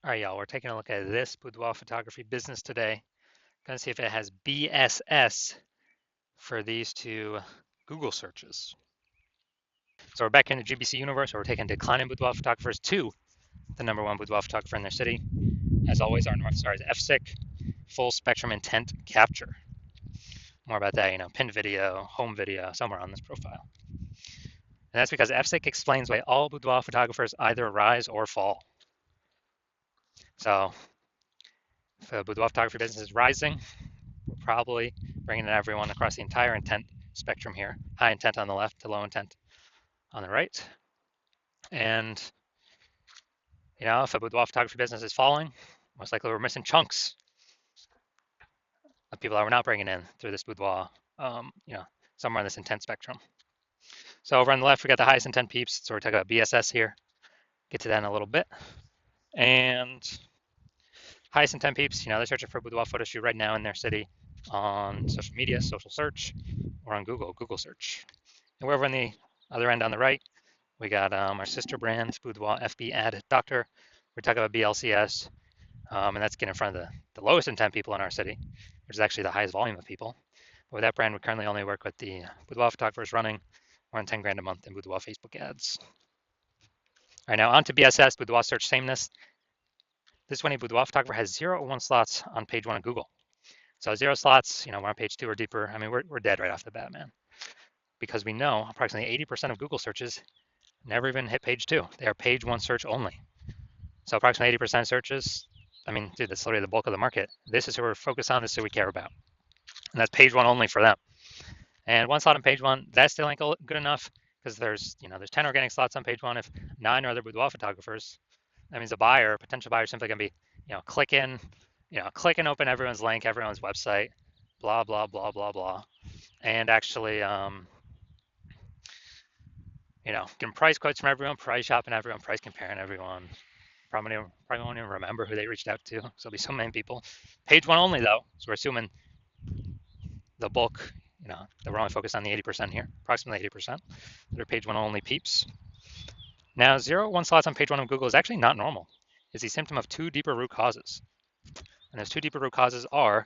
All right, y'all, we're taking a look at this boudoir photography business today. Gonna see if it has BSS for these two Google searches. So we're back in the GBC universe where we're taking declining boudoir photographers to the number one boudoir photographer in their city. As always, our North Star is FSIC, full spectrum intent capture. More about that, pinned video, home video, somewhere on this profile. And that's because FSIC explains why all boudoir photographers either rise or fall. So if the boudoir photography business is rising, we're probably bringing in everyone across the entire intent spectrum here. High intent on the left to low intent on the right. And, if a boudoir photography business is falling, most likely we're missing chunks of people that we're not bringing in through this boudoir, somewhere on this intent spectrum. So over on the left, we got the highest intent peeps. So we're talking about BSS here. Get to that in a little bit. And highest intent peeps, they're searching for a boudoir photo shoot right now in their city on social media, social search, or on Google search. And we're over on the other end on the right, we got our sister brand, Boudoir FB Ad Doctor. We're talking about BLCS, and that's getting in front of the lowest intent people in our city, which is actually the highest volume of people. But with that brand, we currently only work with the boudoir photographers running more than 10 grand a month in boudoir Facebook ads. All right, now on to BSS, Boudoir Search Sameness. This is when a boudoir photographer has 0 or 1 slots on page 1 of Google. So 0 slots, we're on page 2 or deeper. I mean, we're dead right off the bat, man. Because we know approximately 80% of Google searches never even hit page 2. They are page 1 search only. So approximately 80% of searches, I mean, dude, that's literally the bulk of the market. This is who we're focused on. This is who we care about. And that's page 1 only for them. And 1 slot on page 1, that still ain't good enough because there's 10 organic slots on page 1. If 9 are other boudoir photographers, that means a buyer, potential buyer, is simply going to be, click and open everyone's link, everyone's website, blah, blah, blah, blah, blah. And actually, getting price quotes from everyone, price shopping everyone, price comparing everyone. Probably won't even remember who they reached out to. So there'll be so many people. Page 1 only though, so we're assuming the bulk, that we're only focused on the 80% here, approximately 80%. They're page 1 only peeps. Now 0 1 slots on page 1 of Google is actually not normal. It's a symptom of 2 deeper root causes. And those 2 deeper root causes are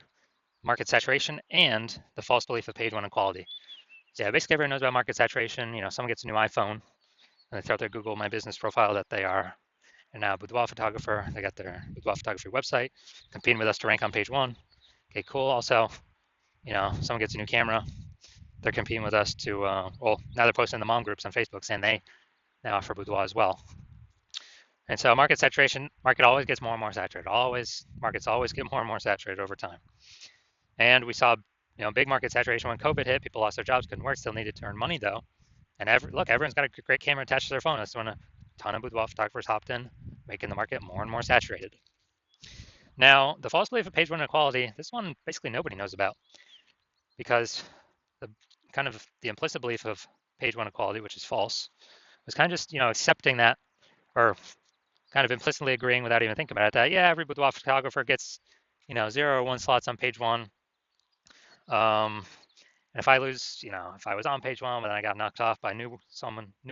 market saturation and the false belief of page 1 equality. So yeah, basically everyone knows about market saturation. Someone gets a new iPhone and they throw out their Google My Business profile that they are now a boudoir photographer. They got their boudoir photography website, competing with us to rank on page 1. Okay, cool. Also, someone gets a new camera. They're competing with us to, now they're posting in the mom groups on Facebook saying they now offer boudoir as well. And so market saturation, market always gets more and more saturated. Markets always get more and more saturated over time. And we saw, big market saturation when COVID hit. People lost their jobs, couldn't work, still needed to earn money though. And everyone's got a great camera attached to their phone. That's when a ton of boudoir photographers hopped in, making the market more and more saturated. Now, the false belief of page 1 inequality, this one basically nobody knows about because the implicit belief of page 1 equality, which is false, was kind of just, accepting that, or kind of implicitly agreeing without even thinking about it, that, yeah, every boudoir photographer gets, 0 or 1 slots on page 1. And if I lose, if I was on page 1, but then I got knocked off by new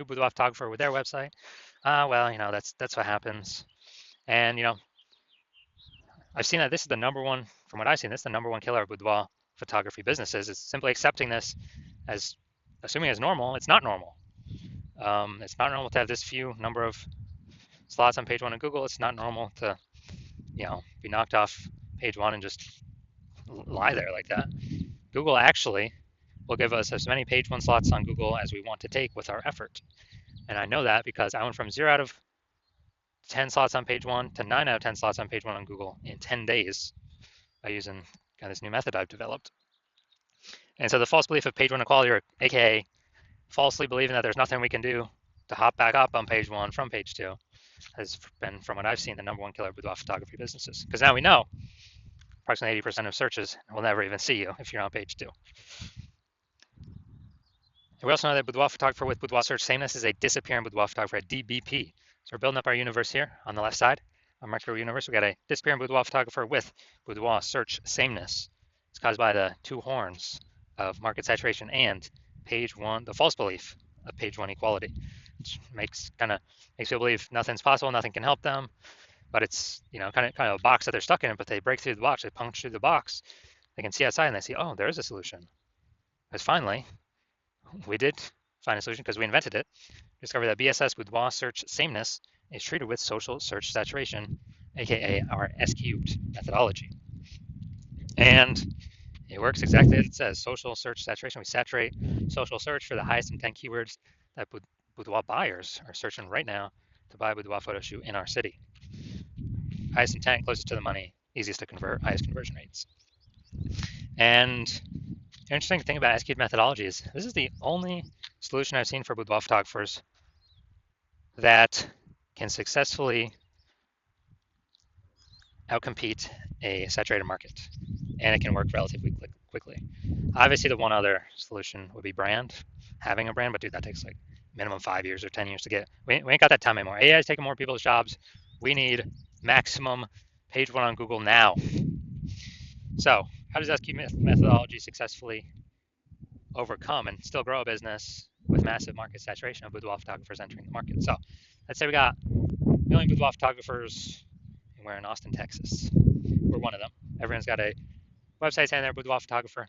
boudoir photographer with their website, that's what happens. And, I've seen that this is the number one, from what I've seen, this is the number one killer of boudoir photography businesses, is simply accepting this as, assuming it's normal. It's not normal. It's not normal to have this few number of slots on page 1 of Google. It's not normal to, be knocked off page 1 and just lie there like that. Google actually will give us as many page 1 slots on Google as we want to take with our effort. And I know that because I went from 0 out of 10 slots on page 1 to 9 out of 10 slots on page 1 on Google in 10 days by using this new method I've developed. And so the false belief of page 1 equality, or aka falsely believing that there's nothing we can do to hop back up on page 1 from page 2, has been, from what I've seen, the number one killer of boudoir photography businesses. Because now we know approximately 80% of searches will never even see you if you're on page 2. And we also know that boudoir photographer with boudoir search sameness is a disappearing boudoir photographer, a DBP. So we're building up our universe here on the left side, our micro universe. We got a disappearing boudoir photographer with boudoir search sameness. It's caused by the 2 horns of market saturation and page 1, the false belief of page 1 equality, which makes people believe nothing's possible, nothing can help them. but it's kind of a box that they're stuck in. But they break through the box, they puncture through the box, they can see outside, and they see, oh, there is a solution. Because finally, we did find a solution because we invented it. Discovered that BSS Boudoir search sameness is treated with social search saturation, aka our S cubed methodology, and it works exactly as it says. Social search saturation. We saturate social search for the highest intent keywords that boudoir buyers are searching right now to buy a boudoir photo shoot in our city. Highest intent, closest to the money, easiest to convert, highest conversion rates. And the interesting thing about SQ'd methodology is this is the only solution I've seen for boudoir photographers that can successfully outcompete a saturated market, and it can work relatively quickly. Obviously, the one other solution would be brand, having a brand, but dude, that takes like minimum 5 years or 10 years to get. We ain't got that time anymore. AI is taking more people's jobs. We need maximum page one on Google now. So, how does SQ methodology successfully overcome and still grow a business with massive market saturation of boudoir photographers entering the market? So, let's say we got a million boudoir photographers, and we're in Austin, Texas. We're one of them. Everyone's got a website saying they're a boudoir photographer,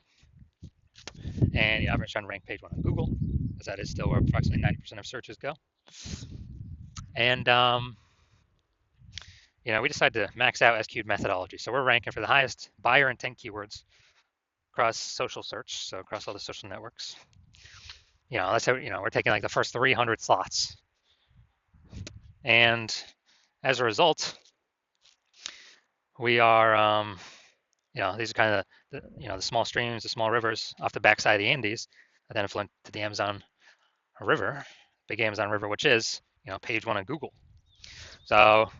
and everyone's trying to rank page one on Google, because that is still where approximately 90% of searches go. And we decided to max out SQ'd methodology. So we're ranking for the highest buyer intent keywords across social search, so across all the social networks. Let's say we're taking like the first 300 slots, and as a result, we are these are kind of the small streams, the small rivers off the backside of the Andes that then flow to the Amazon River, big Amazon River, which is page one on Google. So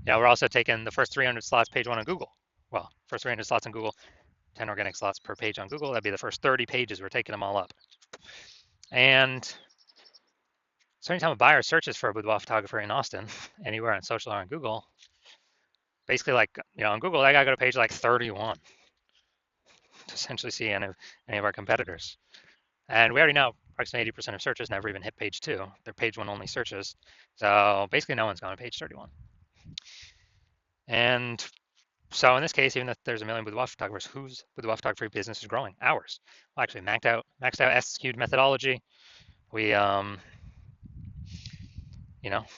we're also taking the first 300 slots page one on Google. Well, first 300 slots on Google, 10 organic slots per page on Google. That'd be the first 30 pages. We're taking them all up. And so anytime a buyer searches for a boudoir photographer in Austin, anywhere on social or on Google, basically like, on Google, I gotta go to page like 31 to essentially see any of our competitors. And we already know approximately 80% of searches never even hit page two. They're page one only searches. So basically no one's gone to page 31. And so in this case, even if there's a million boudoir photographers, whose boudoir photography business is growing? Ours. Well, actually maxed out SQ'd methodology. We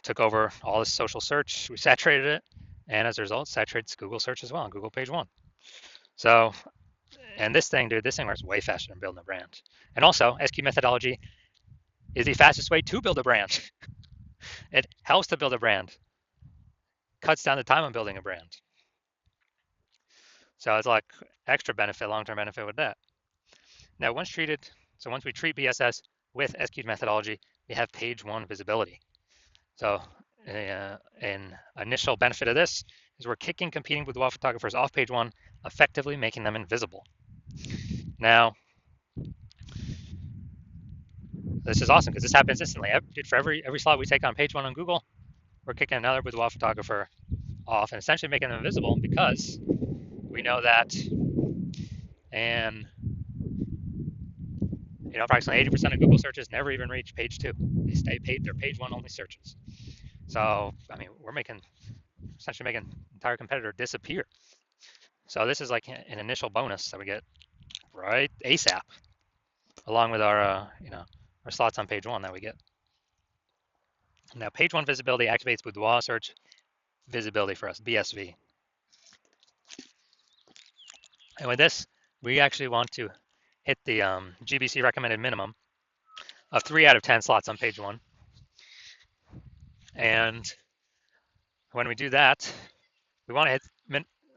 took over all this social search. We saturated it, and as a result, saturates Google search as well, Google page one. So, and this thing works way faster than building a brand. And also, SQ methodology is the fastest way to build a brand. It helps to build a brand, cuts down the time on building a brand. So it's like extra benefit, long-term benefit with that. Now, once we treat BSS with SQ methodology, we have page one visibility. So an initial benefit of this is we're kicking competing boudoir photographers off page one, effectively making them invisible. Now, this is awesome because this happens instantly. For every slot we take on page one on Google, we're kicking another boudoir photographer off and essentially making them invisible because we know that, and approximately 80% of Google searches never even reach page two. They stay they're page one only searches. So, we're essentially making an entire competitor disappear. So this is like an initial bonus that we get right ASAP, along with our our slots on page one that we get. Now, page one visibility activates boudoir search visibility for us, BSV. And with this, we actually want to hit the GBC recommended minimum of 3 out of 10 slots on page one. And when we do that, we want to hit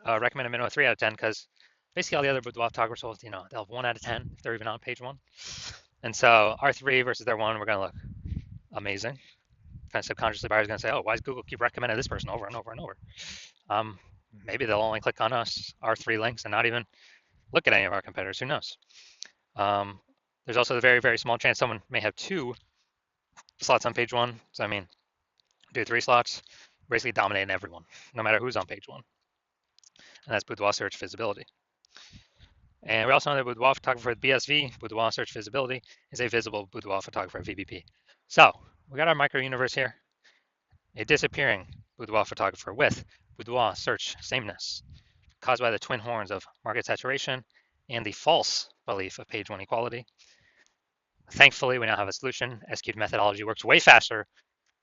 recommended minimum of 3 out of 10 because basically all the other boudoir photographers will, they'll have 1 out of 10 if they're even on page one. And so our 3 versus their 1, we're going to look amazing. Kind of subconsciously, buyers are going to say, oh, why does Google keep recommending this person over and over and over? Maybe they'll only click on us, our 3 links, and not even look at any of our competitors. Who knows? There's also the very, very small chance someone may have 2 slots on page one. So, do 3 slots, basically dominating everyone, no matter who's on page one. And that's boudoir search visibility. And we also know that boudoir photographer with BSV, boudoir search visibility, is a visible boudoir photographer VBP. So we got our micro universe here, a disappearing boudoir photographer with Boudoir search sameness caused by the twin horns of market saturation and the false belief of page one equality. Thankfully, we now have a solution. SQ'd methodology works way faster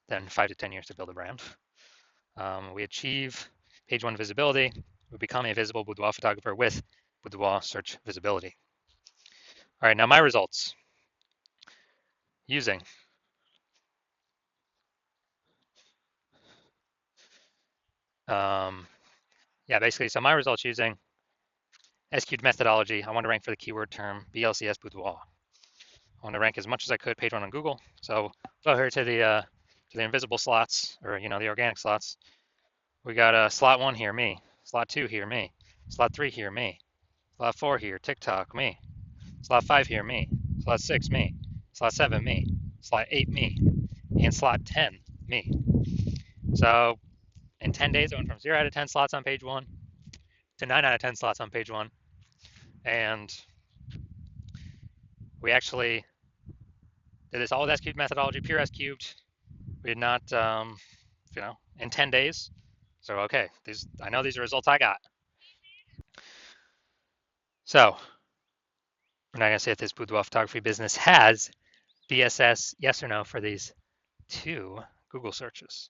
than 5 to 10 years to build a brand. We achieve page one visibility. We become a visible boudoir photographer with boudoir search visibility. All right, now my results using basically, so my results using SQ'd methodology. I want to rank for the keyword term BLCS boudoir. I want to rank as much as I could page one on Google. So go here to the invisible slots, or the organic slots. We got slot 1 here, me. Slot 2 here, me. Slot 3 here, me. Slot 4 here, TikTok, me. Slot 5 here, me. Slot 6, me. Slot 7, me. Slot 8, me. And slot 10, me. So in 10 days, I went from 0 out of 10 slots on page 1 to 9 out of 10 slots on page 1. And we actually did this all with S-cubed methodology, pure S-cubed. We did not, in 10 days. So, okay, I know these are results I got. So, we're not going to say if this boudoir photography business has BSS, yes or no, for these 2 Google searches.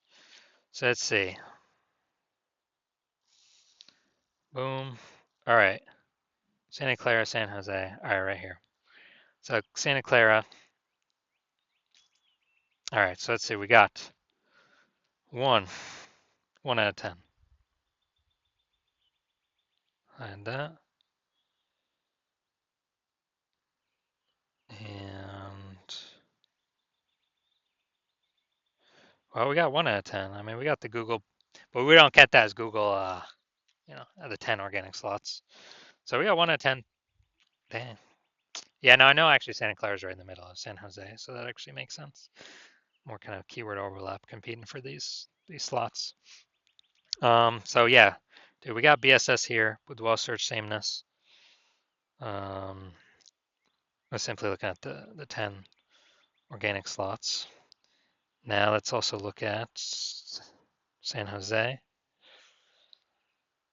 So let's see. Boom. All right. Santa Clara, San Jose. All right, right here. So Santa Clara. All right, so let's see. We got 1 out of 10. And that. And, well, we got 1 out of 10. I mean, we got the Google, but we don't get that as Google, the 10 organic slots. So we got 1 out of 10. Dang. Yeah, no, I know actually Santa Clara is right in the middle of San Jose, so that actually makes sense. More kind of keyword overlap competing for these slots. So yeah, dude, we got BSS here with well search sameness. Let's simply look at the 10 organic slots. Now let's also look at San Jose.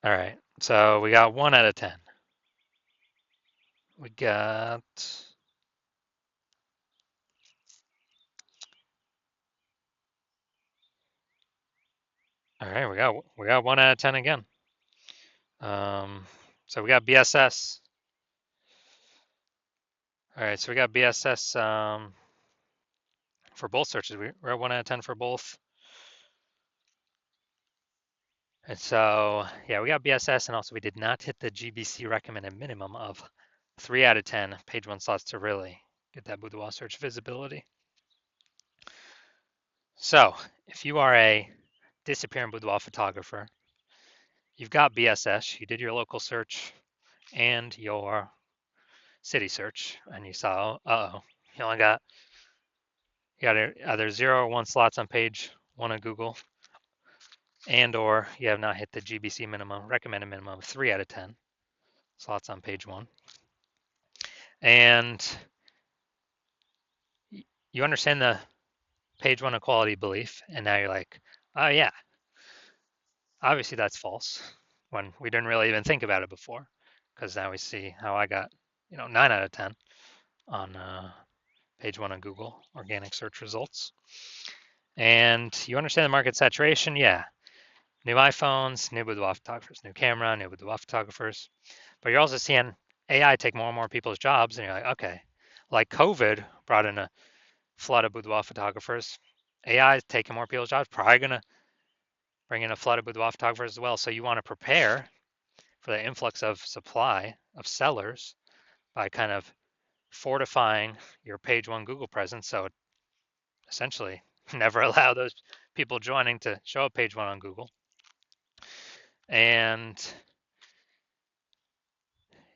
All right, so we got 1 out of 10. We got all right. We got 1 out of 10 again. So we got BSS. All right, so we got BSS for both searches. We're at 1 out of 10 for both. And so, yeah, we got BSS, and also we did not hit the GBC recommended minimum of 3 out of 10 page 1 slots to really get that boudoir search visibility. So, if you are a disappearing boudoir photographer, you've got BSS, you did your local search and your city search, and you saw, you only got either 0 or 1 slots on page 1 of Google, and or you have not hit the GBC minimum, recommended minimum of 3 out of 10 slots on page 1. And you understand the page 1 equality belief, and now you're like, oh yeah, obviously that's false, when we didn't really even think about it before, because now we see how I got 9 out of 10 on page 1 of Google organic search results. And you understand the market saturation, yeah. New iPhones, new boudoir photographers, new camera, new boudoir photographers. But you're also seeing AI take more and more people's jobs, and you're like, okay, like COVID brought in a flood of boudoir photographers. AI is taking more people's jobs, probably going to bring in a flood of boudoir photographers as well. So you want to prepare for the influx of supply of sellers by kind of fortifying your page 1 Google presence. So essentially never allow those people joining to show up page 1 on Google. And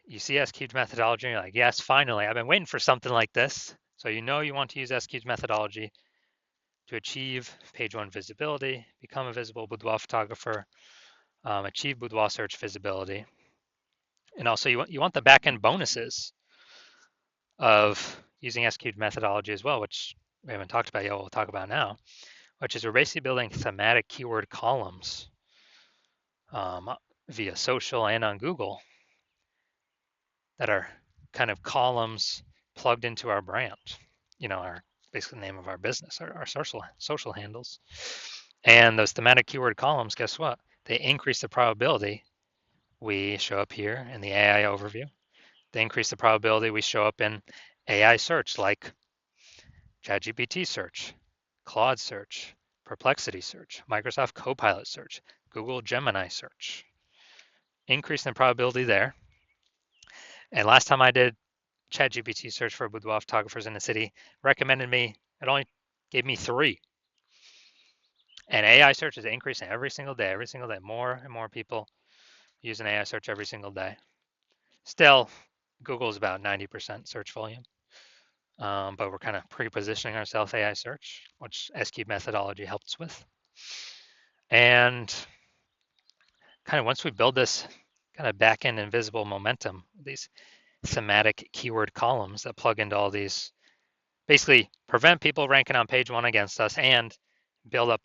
you see SQ's methodology, and you're like, yes, finally, I've been waiting for something like this. So you want to use SQ's methodology to achieve page 1 visibility, become a visible boudoir photographer, achieve boudoir search visibility. And also you want the back-end bonuses of using SQ's methodology as well, which we haven't talked about yet, we'll talk about now, which is we're basically building thematic keyword columns um, via social and on Google that are kind of columns plugged into our brand, our basically name of our business, our social handles. And those thematic keyword columns, guess what? They increase the probability we show up here in the AI overview. They increase the probability we show up in AI search like ChatGPT search, Claude search, Perplexity search, Microsoft Copilot search, Google Gemini search. Increase in the probability there. And last time I did ChatGPT search for boudoir photographers in the city, recommended me, it only gave me 3. And AI search is increasing every single day. More and more people use an AI search every single day. Still, Google is about 90% search volume, but we're kind of pre-positioning ourselves AI search, which S-Cube methodology helps with. And kind of once we build this kind of back-end invisible momentum, these thematic keyword columns that plug into all these, basically prevent people ranking on page 1 against us and build up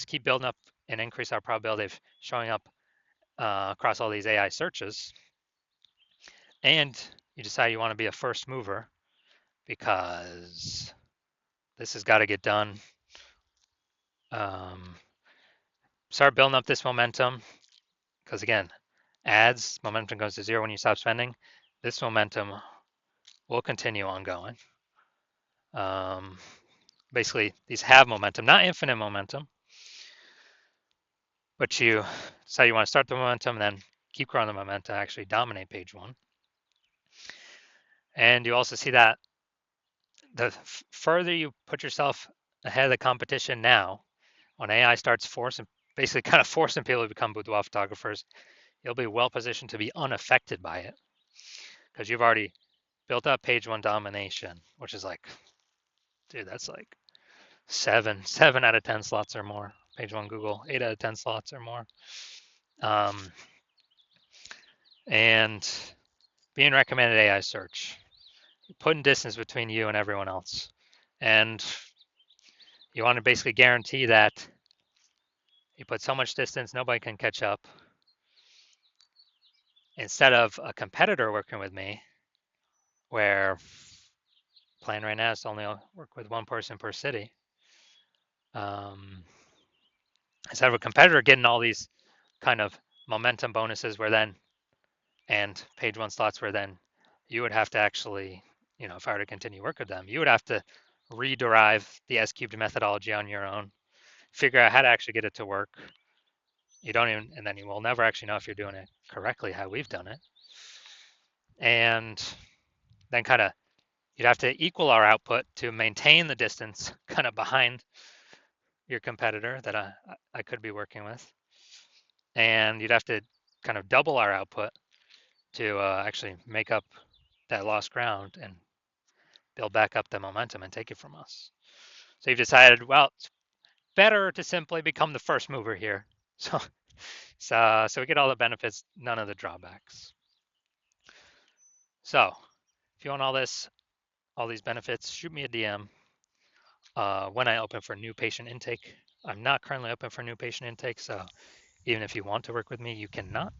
keep building up and increase our probability of showing up across all these AI searches. And you decide you want to be a first mover because this has got to get done. Start building up this momentum because again, ads momentum goes to 0 when you stop spending. This momentum will continue ongoing. Basically, these have momentum, not infinite momentum, but you decide you want to start the momentum and then keep growing the momentum, actually dominate page 1. And you also see that the further you put yourself ahead of the competition now, when AI starts basically kind of forcing people to become boudoir photographers, you'll be well positioned to be unaffected by it because you've already built up page 1 domination, which is like, dude, that's like 7 out of 10 slots or more. Page 1 Google, 8 out of 10 slots or more. And being recommended AI search, putting distance between you and everyone else. And you want to basically guarantee that you put so much distance, nobody can catch up. Instead of a competitor working with me, where plan right now is to only work with 1 person per city. Instead of a competitor getting all these kind of momentum bonuses and page 1 slots where then you would have to actually, if I were to continue work with them, you would have to rederive the S-cubed methodology on your own, figure out how to actually get it to work. And then you will never actually know if you're doing it correctly, how we've done it. And then you'd have to equal our output to maintain the distance kind of behind your competitor that I could be working with. And you'd have to kind of double our output to actually make up that lost ground and build back up the momentum and take it from us. So you've decided, well, it's better to simply become the first mover here. So we get all the benefits, none of the drawbacks. So if you want all these benefits, shoot me a DM when I open for new patient intake. I'm not currently open for new patient intake, so even if you want to work with me, you cannot.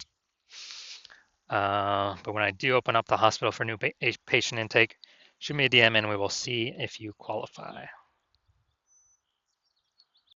But when I do open up the hospital for new patient intake, shoot me a DM and we will see if you qualify.